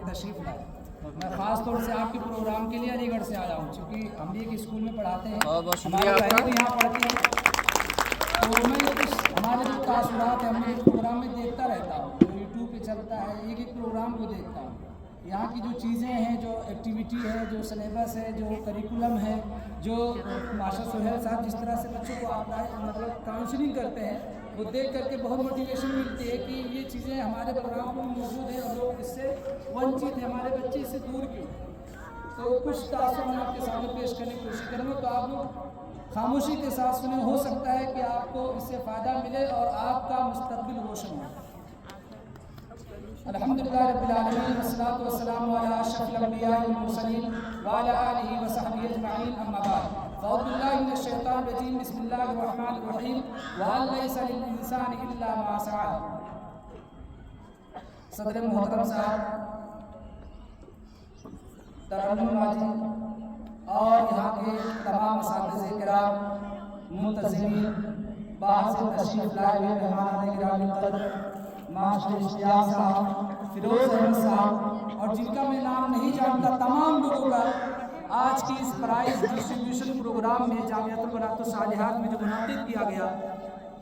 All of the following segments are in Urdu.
تشریف لائے. میں خاص طور سے آپ کے پروگرام کے لیے علی گڑھ سے آیا ہوں، چونکہ ہم بھی ایک اسکول میں پڑھاتے ہیں، ہماری بہنیں بھی یہاں پڑھتی ہیں، تو میں کچھ ہمارے جو تاثرات ہیں ہم نے پروگرام میں دیکھتا رہتا ہوں، جو یوٹیوب پہ چلتا ہے ایک ایک پروگرام کو دیکھتا ہوں. یہاں کی جو چیزیں ہیں، جو ایکٹیویٹی ہے، جو سلیبس ہے، جو کریکولم ہے، جو ماشاء سہیل صاحب جس طرح سے بچوں کو آپ مطلب کاؤنسلنگ کرتے ہیں، وہ دیکھ کر کے بہت موٹیویشن ملتی ہے کہ یہ چیزیں ہمارے پروگرام میں موجود ہیں اور لوگ اس سے ونچت ہیں، ہمارے بچے اس سے دور کیوں. تو کچھ تاثر میں آپ کے سامنے پیش کرنے کی کوشش کروں گا، تو آپ لوگ خاموشی کے ساتھ سنیں، ہو سکتا ہے کہ آپ کو اس سے فائدہ ملے اور آپ کا مستقبل روشن ہو. الحمدللہ رب العالمین والصلاۃ والسلام علی اشرف الانبیاء والمرسلین وعلی آلہ وصحبہ اجمعین، اما بعد. اعوذ باللہ من الشیطان الرجیم، بسم اللہ الرحمن الرحیم. وَأَن لَّيْسَ لِلْإِنسَانِ إِلَّا مَا سَعَىٰ. صدر محترم صاحب، ترنم ماجد اور یہاں کے تمام اساتذہ کرام، منتظمین، باہر سے تشریف لائے ہوئے مہمان گرامی قدر، ماسٹر اشتیاق صاحب، فیروز احمد صاحب اور جن کا میں نام نہیں جانتا تمام لوگوں کا آج کی اس پرائز ڈسٹریبیوشن پروگرام میں جامعۃ البنات الصالحات میں جو منعقد کیا گیا،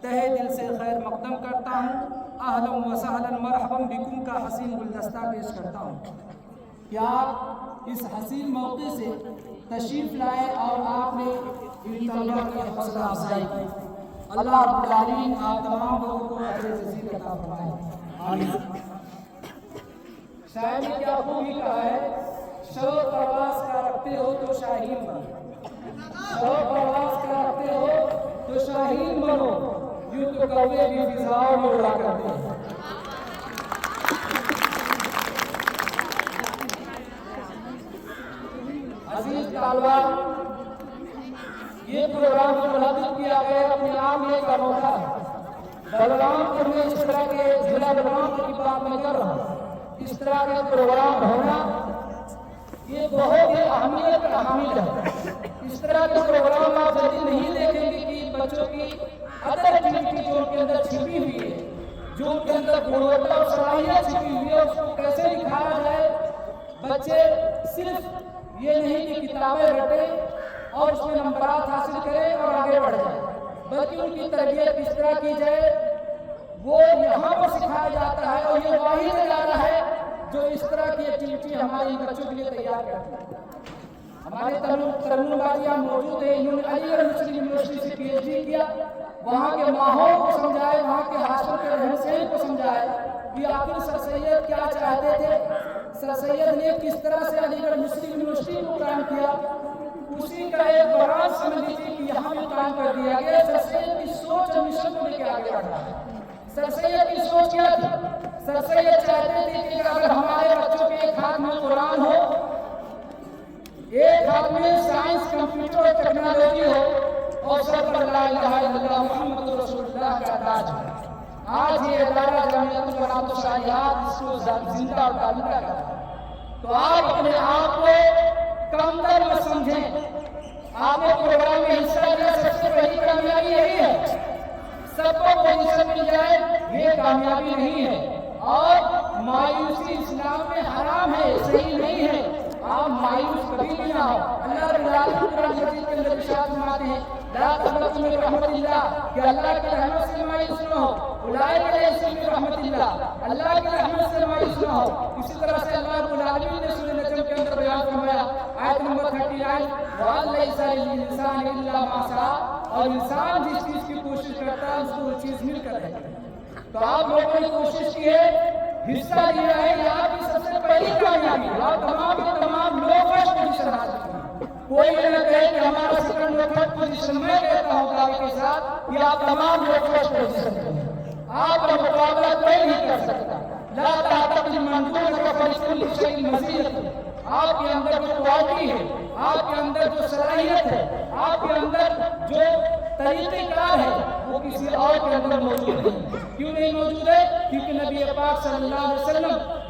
تہہ دل سے خیر مقدم کرتا ہوں. اہلا و سہلا مرحبا بکم کا حسین گلدستہ پیش کرتا ہوں کہ آپ اس حسین موقع سے تشریف لائے اور آپ نے ان طلباء کی حوصلہ افزائی کی. اللہ رب العالمین آپ تمام لوگوں کو اجر جزیل عطا فرمائے. آمین. شاعر نے کیا خوبی کہا ہے، شوق پرواز کا رکھتے ہو تو شاہین بنو، شوق پرواز کا رکھتے ہو تو شاہین بنو، یوں تو کوے بھی فضاؤں میں اڑا کرتے ہیں. عزیز طالبہ، یہ پروگرام جو منعقد کیا گیا اپنے آپ میں ایک انوکھا ہے. بلرام پور میں اس طرح کے ضلع بلرام پور کی بات میں کر رہا ہوں، اس طرح کے پروگرام ہونا یہ بہت ہی اہمیت کا حامل ہے. اس طرح کے پروگرام آپ جلدی نہیں دیکھیں گے کہ بچوں کی ادر ایکٹیویٹی جو ان کے اندر چھپی ہوئی ہے، جو ان کے اندر گنوتا اور صلاحیت چھپی ہوئی ہے، اس کو کیسے دکھایا جائے. بچے صرف یہ نہیں کہ کتابیں رٹیں اور اس میں نمبرات حاصل کریں اور آگے بڑھ جائیں، بلکہ ان کی تربیت کس طرح کی جائے وہ یہاں پر سکھایا جاتا ہے. اور یہ واحد ادارہ ہے جو اس طرح کی ایکٹیویٹی ہمارے بچوں کے لیے تیار کرتی ہے. ہمارے ترنم بازی یہاں موجود ہیں، انہوں نے علی گڑھ مسلم یونیورسٹی سے PhD کیا، وہاں کے ماحول کو سمجھائے، وہاں کے ہاسٹل کے رہن سہن کو سمجھائے کہ آخر سر سید کیا چاہتے تھے، سر سید نے کس طرح سے علی گڑھ مسلم یونیورسٹی کو قائم کیا. اسی کا ایک برانچ سمجھ لیجیے کہ یہاں بھی قائم کر دیا گیا. سر سید کی سوچ اور مشن کو لے کے آگے بڑھا ہے. سر سید کی سوچ کیا تھی؟ سر سید چاہتے تھے کہ اگر ہمارے بچوں کے ایک ہاتھ میں قرآن ہو، ایک ہاتھ میں سائنس، کمپیوٹر اور ٹیکنالوجی ہو، اور سر پر لا الہ الا اللہ محمد رسول اللہ کا تاج ہے. آج یہ ادارہ جامعۃ البنات الصالحات اس کو زندہ اور تعلیم کرتا ہے. تو آپ اپنے آپ کو کمتر نہ سمجھیں. آپ نے پروگرام میں حصہ لیا، سب سے بڑی کامیابی یہی ہے. سب کو پوزیشن مل جائے یہ کامیابی نہیں ہے. اور مایوسی اسلام میں حرام ہے، صحیح نہیں ہے. آپ مایوس کبھی بھی نہ ہو. اللہ رب العالمین قرآن مجید کے اندر ارشاد فرماتے ہیں، لا تقنطوا من رحمت اللہ، کہ اللہ کی رحمت سے مایوس نہ ہو. اولئک لیسوا من رحمت اللہ، اللہ کی رحمت سے مایوس نہ ہو. اسی طرح سے اللہ رب العالمین نے سورہ نجم کے اندر بیان فرمایا، آیت نمبر 39، وَأَن لَّيْسَ لِلْإِنسَانِ إِلَّا مَا سَعَىٰ، اور انسان جس چیز کی کوشش کرتا ہے اس کو وہ چیز مل کر رہتی ہے. تو آپ لوگوں نے کوشش کی ہے، حصہ لیا ہے، یہ آپ کی سب سے پہلی کامیابی ہے. آپ تمام لوگ فرسٹ پوزیشن حاصل کی. کوئی یہ نہ کہے کہ ہمارا سیکنڈ اور تھرڈ پوزیشن میں کہتا ہوں دعوے کے ساتھ کہ آپ تمام لوگ فرسٹ پوزیشن پہ ہیں. آپ کا مقابلہ کوئی نہیں کر سکتا. لا طاقت لمن دونک فلکل شیء مزید. آپ کے اندر جو کوالٹی ہے، آپ کے اندر جو صلاحیت ہے، آپ کے اندر جو طریقہ کار ہے، وہ کسی اور کے اندر موجود نہیں. کیوں نہیں موجود ہے؟ کیونکہ نبی پاک صلی اللہ علیہ وسلم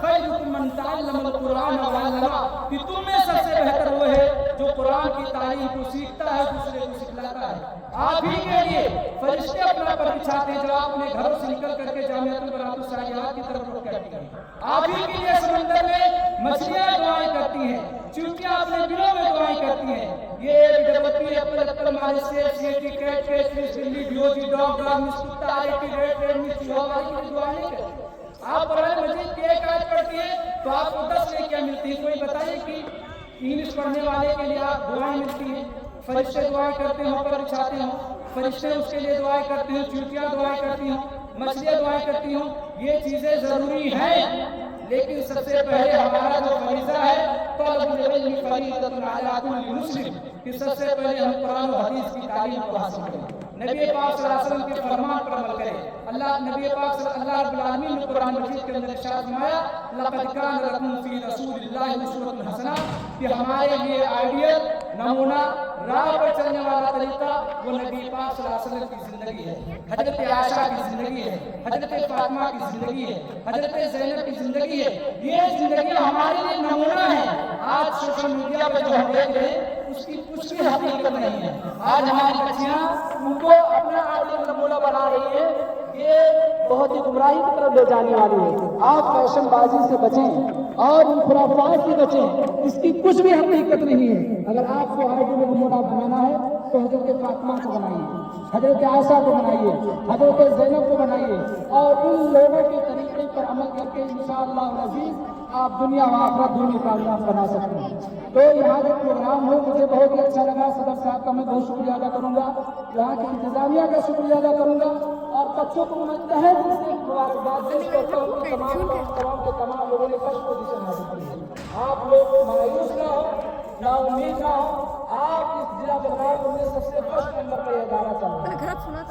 خیرکم من تعلم القرآن وعلمہ کہ تم میں سب سے بہتر وہ ہے جو قرآن کی تعلیم کو سیکھتا ہے دوسرے کو سکھلاتا ہے. آپ ہی کے لیے فرشتے اپنا پر بچھاتے ہیں جو آپ اپنے گھروں سے نکل کر کے جامعۃ البنات الصالحات کی طرف رخ کرتی ہیں. آپ ہی کے لیے سمندر میں مچھلیاں دعائیں کرتی ہیں, چونکیاں اپنے دلوں میں دعائیں کرتی ہیں. یہ ڈبلپی ایپل مارے سیب سیٹی کیٹ کیٹ فش بلی ڈیوجی ڈاگ ڈاگ مس کتا آئی کی ریٹ ریٹ مس یوگا کی دعائیں نہیں کرتی. آپ قرآن مجید کی ایک آیت پڑھتی ہیں تو آپ کو 10 نیکیاں ملتی ہیں. کوئی بتائیے کہ انگلش پڑھنے والے کے لیے آپ دعائیں ملتی ہیں, فرشتے دعائیں کرتے ہوں, پر بچھاتے ہوں, فرشتے اس کے لیے دعائیں کرتے ہیں, چونٹیاں دعائیں کرتی ہوں, مچھلیاں دعائیں کرتی ہوں. یہ چیزیں ضروری ہیں, لیکن سب سے پہلے ہمارا جو فریضہ ہے طلب العلم فریضۃ علی کل مسلم کہ سب سے پہلے ہم قرآن و حدیث کی تعلیم کو حاصل کریں, نبی پاک صلی اللہ علیہ وسلم کے فرمان پر عمل کریں. نبی پاک صلی اللہ رب العالمین نے قرآن مجید کے اندر ارشاد فرمایا لقد کان لکم فی رسول اللہ اسوۃ حسنہ کہ ہمارے لیے آئیڈیل نمونہ راہ پر چلنے والا طریقہ وہ نبی پاک صلی اللہ علیہ وسلم کی زندگی ہے, حضرت عائشہ کی زندگی ہے, حضرت فاطمہ کی زندگی ہے, حضرت زینب کی زندگی ہے. یہ زندگی ہمارے لیے نمونہ ہے. آج سوشل میڈیا پہ جو ہم دیکھ رہے ہیں اس کی کچھ بھی حقیقت نہیں ہے. آج ہماری بچیاں ان کو اپنا آئیڈیل نمونہ بنا رہی ہے. یہ بہت ہی گمراہی کی طرف لے جانے والی ہے. آپ فیشن بازی سے بچیں اور ان خرافات سے بچیں, اس کی کچھ بھی حقیقت نہیں ہے. اگر آپ کو آئیڈیل نمونہ بنانا ہے تو حضرت فاطمہ کو بنائیے, حضرت عائشہ کو بنائیے, حضرت زینب کو بنائیے, اور ان لوگوں کے طریقے پر عمل کر کے انشاءاللہ العزیز آپ دنیا و آخرت دونوں کامیاب بنا سکتے ہیں. تو یہاں جو پروگرام ہو مجھے بہت ہی اچھا لگا. صدر صاحب کا میں بہت شکریہ ادا کروں گا, یہاں کی انتظامیہ کا شکریہ ادا کروں گا, اور بچوں کو میں تہہ دل سے مبارکباد پیش کرتا ہوں کہ تمام لوگوں نے فرسٹ پوزیشن حاصل کی ہے. آپ لوگ مایوس نہ ہو, نا امید نہ ہو. آپ اس ضلع بلرام میں سب سے فرسٹ نمبر پر یہ ادارہ چل رہا ہے.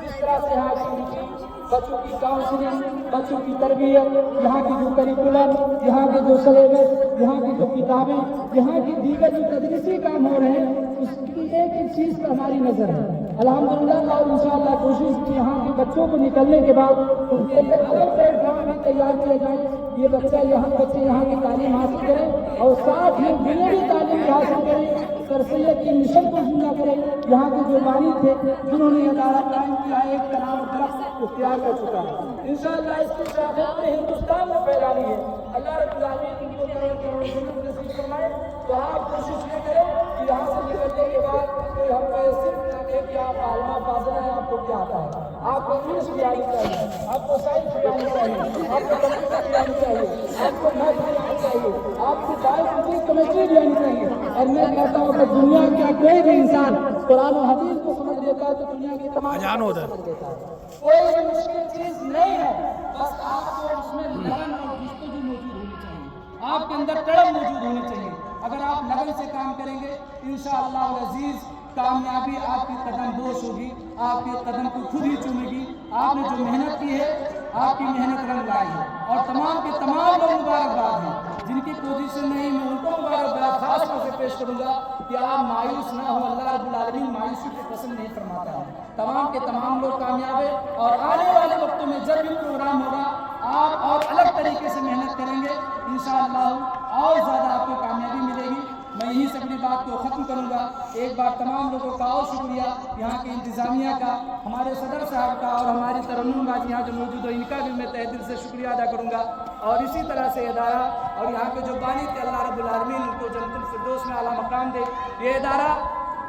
جس طرح سے یہاں کی بچوں کی کاؤنسلنگ, بچوں کی تربیت, یہاں کی جو کریکولم, یہاں کے جو سلیبس, یہاں کی جو کتابیں, یہاں کی دیگر جو تدریسی کام ہو رہے ہیں اس کی ایک ایک چیز پر ہماری نظر ہے الحمدللہ. اور انشاءاللہ کوشش کی یہاں کے بچوں کو نکلنے کے بعد ان کے لیے الگ سے ایگزام بھی تیار کیا جائے. یہ بچے یہاں کی تعلیم حاصل کریں اور ساتھ ہی دنیاوی تعلیم حاصل کریں. سر سید کی مشن کو زندہ کریں. یہاں کے جو بانی تھے جنہوں نے ادارہ قائم کیا ہے, ایک کلام درخت اختیار کر چکا ہے. انشاءاللہ اس کی شاخت پورے ہندوستان میں پھیلانی ہے. اللہ رب العالمین ان کو کروڑ نصیب فرمائے. تو آپ کوشش یہ کریں کہ یہاں سے نکلنے کے بعد کوئی ہم کو صرف نہ کہے کہ آپ عالمہ فاضلہ ہیں, آپ کو کیا آتا ہے. آپ کو انگلش بھی آنی چاہیے, آپ کو سائنس بھی آنی چاہیے, آپ کو کمپیوٹر بھی آنی چاہیے, آپ کو میتھ بھی آنی چاہیے, آپ کو بایو کیمسٹری بھی آنی چاہیے. اور میں کہتا ہوں کہ دنیا کا کوئی بھی انسان قرآن و حدیث کو سمجھ لیتا ہے تو دنیا کی تمام سمجھ لیتا ہے. کوئی بھی مشکل چیز نہیں ہے, بس آپ کو اس میں لگن اور جستجو موجود ہونی چاہیے, آپ کے اندر تڑپ موجود ہونی چاہیے. اگر آپ لگن سے کام کریں گے انشاءاللہ العزیز کامیابی آپ کی قدم بوش ہوگی, آپ کے قدم کو خود ہی چومے گی. آپ نے جو محنت کی ہے آپ کی محنت رنگ لائی ہے, اور تمام کے تمام لوگ مبارکباد ہیں. جن کی پوزیشن نہیں میں ان کو مبارکباد خاص طور سے پیش کروں گا کہ آپ مایوس نہ ہو. اللہ رب العالمین مایوسی کو پسند نہیں فرماتا ہے. تمام کے تمام لوگ کامیاب ہیں, اور آنے والے وقتوں میں جب بھی پروگرام ہوگا آپ اور الگ طریقے سے محنت کریں گے انشاءاللہ اور زیادہ آپ کو کامیابی ملے گی. میں یہیں سے اپنی بات کو ختم کروں گا. ایک بار تمام لوگوں کا اور شکریہ, یہاں کی انتظامیہ کا, ہمارے صدر صاحب کا, اور ہماری ترنم باجی یہاں جو موجود ہے ان کا بھی میں تہ دل سے شکریہ ادا کروں گا. اور اسی طرح سے ادارہ اور یہاں کے جو بانی تھے اللہ رب العالمین ان کو جنت الفردوس میں اعلیٰ مقام دے. یہ ادارہ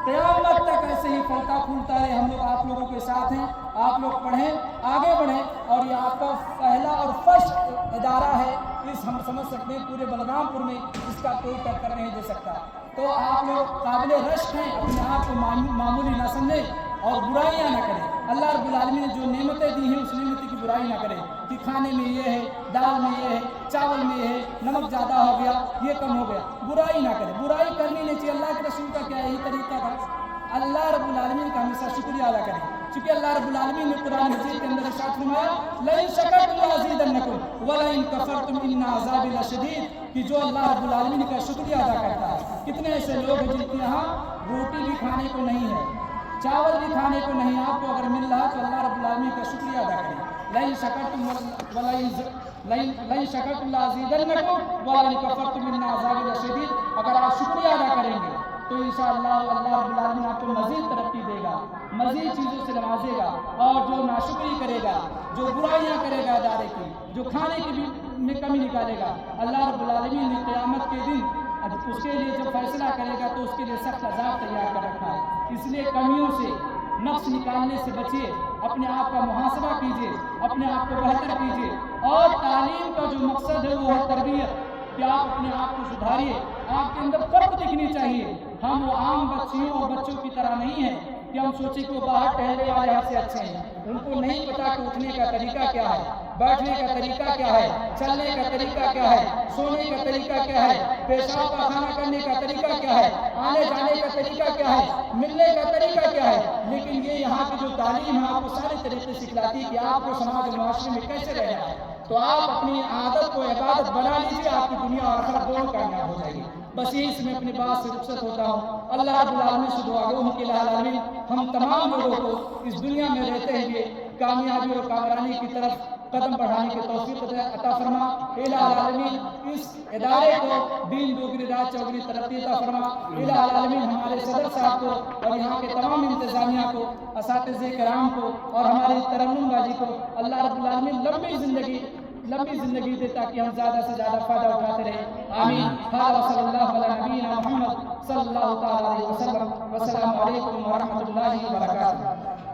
قیامت تک ایسے ہی پھلتا پھولتا رہے. ہم لوگ آپ لوگوں کے ساتھ ہیں, آپ لوگ پڑھیں, آگے بڑھیں. اور یہ آپ کا پہلا اور فرسٹ ادارہ ہے, اس ہم سمجھ سکتے ہیں پورے بلرام پور میں اس کا کوئی ٹکر نہیں دے سکتا. تو آپ لوگ قابل رشک ہیں, اپنے آپ کو معمولی نہ سمجھیں اور برائیاں نہ کریں. اللہ رب العالمین نے جو نعمتیں دی ہیں اس نعمت کی برائی نہ کریں کہ کھانے میں یہ ہے, دال میں یہ ہے, چاول میں یہ ہے, نمک زیادہ ہو گیا, یہ کم ہو گیا. برائی نہ کریں, برائی کرنی نہیں چاہیے. اللہ کے رسول کا کیا یہی طریقہ تھا. اللہ رب العالمین کا ہمیشہ شکریہ ادا کریں, چونکہ اللہ رب العالمین نے قرآن مجید کے اندر ارشاد فرمایا لئن شکرتم لازیدنکم ولئن کفرتم ان عذابی لشدید, کہ جو اللہ رب العالمین کا شکریہ ادا کرتا ہے. کتنے ایسے لوگ ہیں جن کے یہاں روٹی بھی کھانے کو نہیں ہے, چاول بھی کھانے کو نہیں. آپ کو اگر مل رہا تو اللہ رب العالمین کا شکریہ ادا کریں. لئن شکرتم لئن شکرتم لازیدنکم ولئن کفرتم ان عذابی لشدید، اگر آپ شکریہ ادا کریں گے تو انشاءاللہ اللہ رب العالمین آپ کو مزید ترقی دے گا، مزید چیزوں سے نوازے گا، اور جو ناشکری کرے گا، جو برائیاں کرے گا ادارے کی، جو کھانے کی بھی میں کمی نکالے گا، اللہ رب العالمین نے قیامت کے دن اس کے لیے جب فیصلہ کرے گا تو اس کے لیے سخت عذاب تیار کر رکھا ہے۔ اس لیے کمیوں سے، نقص نکالنے سے بچیے، اپنے آپ کا محاسبہ کیجیے، اپنے آپ کو بہتر کیجیے، اور تعلیم کا جو مقصد ہے وہ ہے تربیت، کہ آپ اپنے آپ کو سدھاریے، آپ کے اندر فرق دکھنی چاہیے۔ ہم وہ عام بچیوں اور بچوں کی طرح نہیں ہیں کہ ہم سوچیں کہ وہ باہر ٹہلنے والے ہم سے اچھے ہیں، ان کو نہیں پتا کہ اٹھنے کا طریقہ کیا ہے، بیٹھنے کا طریقہ کیا ہے، چلنے کا طریقہ کیا ہے، سونے کا طریقہ کیا ہے، پیشاب پاخانہ کرنے کا طریقہ کیا ہے، آنے جانے کا طریقہ کیا ہے، ملنے کا طریقہ کیا ہے۔ لیکن یہ یہاں کی جو تعلیم ہے آپ کو سارے طریقے سکھلاتی ہے کہ آپ کو سماج و معاشرے میں کیسے رہنا ہے۔ تو آپ اپنی عادت کو عبادت بنا لیجیے، آپ کی دنیا اور آخرت دونوں کامیاب ہو جائے گی۔ بس یہی سے میں اپنی بات سے رخصت ہوتا ہوں۔ اللہ رب العالمین سے دعا گو ہوں کہ الہ العالمین ہم تمام لوگوں کو اس دنیا میں رہتے ہوئے کامیابی اور کامرانی کی طرف قدم بڑھانے کی توفیق عطا فرما۔ الہ العالمین اس ادارے کو دین دوگنی رات چوگنی ترقی عطا فرما۔ الہ العالمین ہمارے صدر صاحب کو اور یہاں کے تمام انتظامیہ کو، اساتذہ کرام کو اور ہمارے ترنم بازی کو اللہ رب العالمین لمبی زندگی دے تاکہ ہم زیادہ سے زیادہ فائدہ اٹھاتے رہیں۔ آمین۔ ھذا صلی اللہ علی نبینا محمد صلی اللہ تعالی علیہ وسلم۔ والسلام علیکم ورحمۃ اللہ وبرکاتہ۔